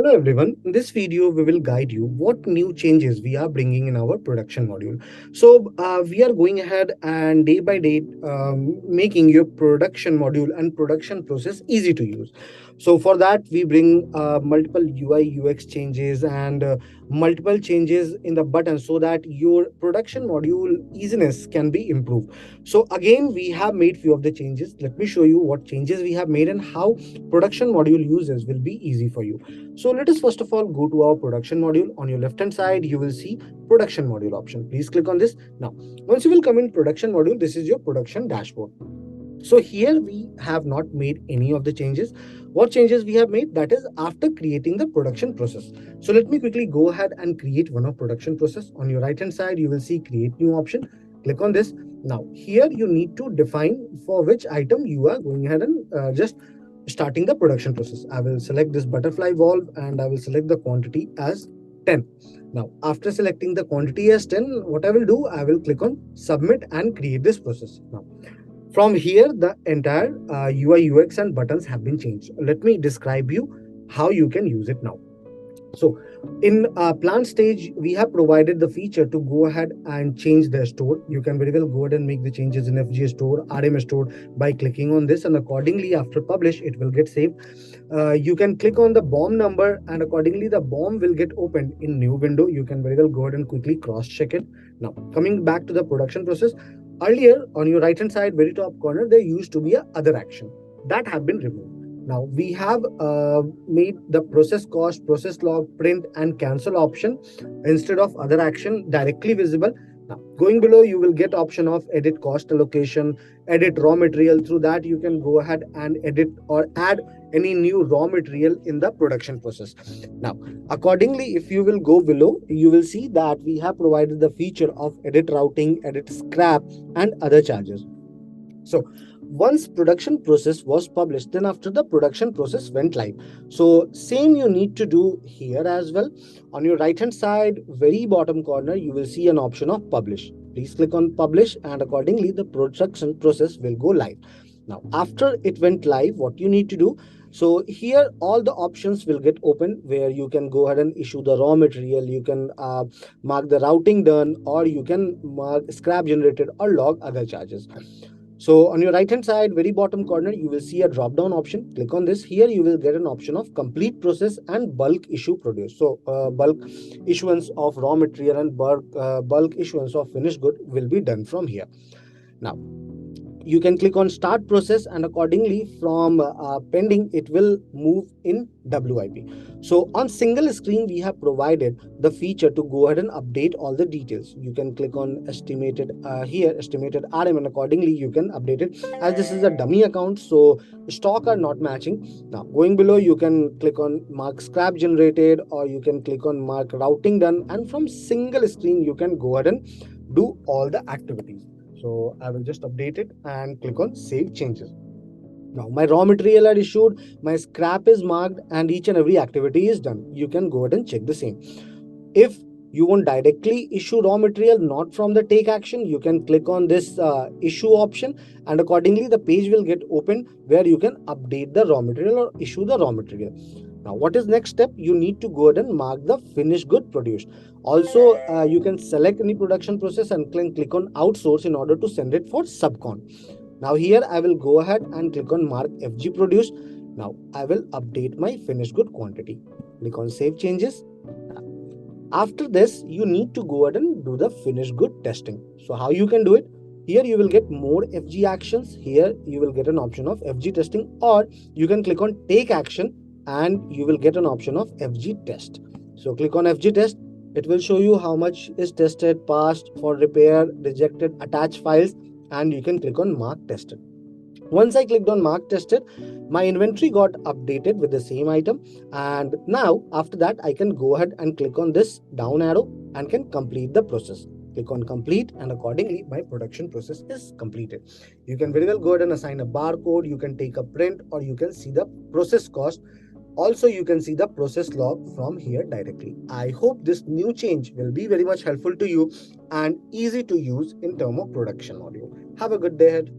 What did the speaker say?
Hello everyone. In this video, we will guide you what new changes we are bringing in our production module. We are going ahead and day by day making your production module and production process easy to use. So for that, we bring multiple UI UX changes and multiple changes in the button so that your production module easiness can be improved. So again, we have made few of the changes. Let me show you what changes we have made and how production module users will be easy for you. So let us first of all go to our production module. On your left hand side, you will see production module option. Please click on this. Now, once you will come in production module, this is your production dashboard. So here we have not made any of the changes. What changes we have made? That is after creating the production process. So let me quickly go ahead and create one of production process. On your right hand side, you will see create new option. Click on this. Now here you need to define for which item you are going ahead and just starting the production process. I will select this butterfly valve and I will select the quantity as 10. Now, after selecting the quantity as 10, what I will do, I will click on submit and create this process. Now, from here, the entire UI, UX and buttons have been changed. Let me describe you how you can use it now. So in plant stage, we have provided the feature to go ahead and change the store. You can very well go ahead and make the changes in FG store, RMS store by clicking on this, and accordingly after publish, it will get saved. You can click on the BOM number and accordingly the BOM will get opened in new window. You can very well go ahead and quickly cross check it. Now coming back to the production process, earlier on your right hand side very top corner there used to be a other action that have been removed. Now we have made the process cost, process log, print and cancel option instead of other action directly visible. Now going below you will get option of edit cost allocation, edit raw material. Through that you can go ahead and edit or add any new raw material in the production process. Now accordingly, if you will go below, you will see that we have provided the feature of edit routing, edit scrap and other charges. So once production process was published, then after the production process went live. So same you need to do here as well. On your right hand side, very bottom corner, you will see an option of publish. Please click on publish and accordingly the production process will go live. Now after it went live, what you need to do, so here all the options will get open where you can go ahead and issue the raw material, you can mark the routing done, or you can mark scrap generated or log other charges. So on your right hand side, very bottom corner, you will see a drop down option. Click on this. Here you will get an option of complete process and bulk issue produce. So bulk issuance of raw material and bulk issuance of finished good will be done from here. Now you can click on start process and accordingly from pending it will move in WIP. So on single screen we have provided the feature to go ahead and update all the details. You can click on estimated here estimated RM and accordingly you can update it. As this is a dummy account, so stock are not matching. Now going below you can click on mark scrap generated or you can click on mark routing done, and from single screen you can go ahead and do all the activities. So I will just update it and click on save changes. Now my raw material are issued, my scrap is marked and each and every activity is done. You can go ahead and check the same. If you want directly issue raw material, not from the take action, you can click on this issue option and accordingly the page will get opened where you can update the raw material or issue the raw material. Now what is next step? You need to go ahead and mark the finished good produced. Also you can select any production process and click on outsource in order to send it for subcon. Now here I will go ahead and click on mark FG produced. Now I will update my finished good quantity. Click on save changes. After this, you need to go ahead and do the finished good testing. So how you can do it? Here you will get more FG actions. Here you will get an option of FG testing, or you can click on take action and you will get an option of FG test. So click on FG test. It will show you how much is tested, passed, for repair, rejected, attached files, and you can click on mark tested. Once I clicked on mark tested, my inventory got updated with the same item. And now after that, I can go ahead and click on this down arrow and can complete the process. Click on complete and accordingly my production process is completed. You can very well go ahead and assign a barcode, you can take a print, or you can see the process cost. Also, you can see the process log from here directly. I hope this new change will be very much helpful to you and easy to use in terms of production module. Have a good day ahead.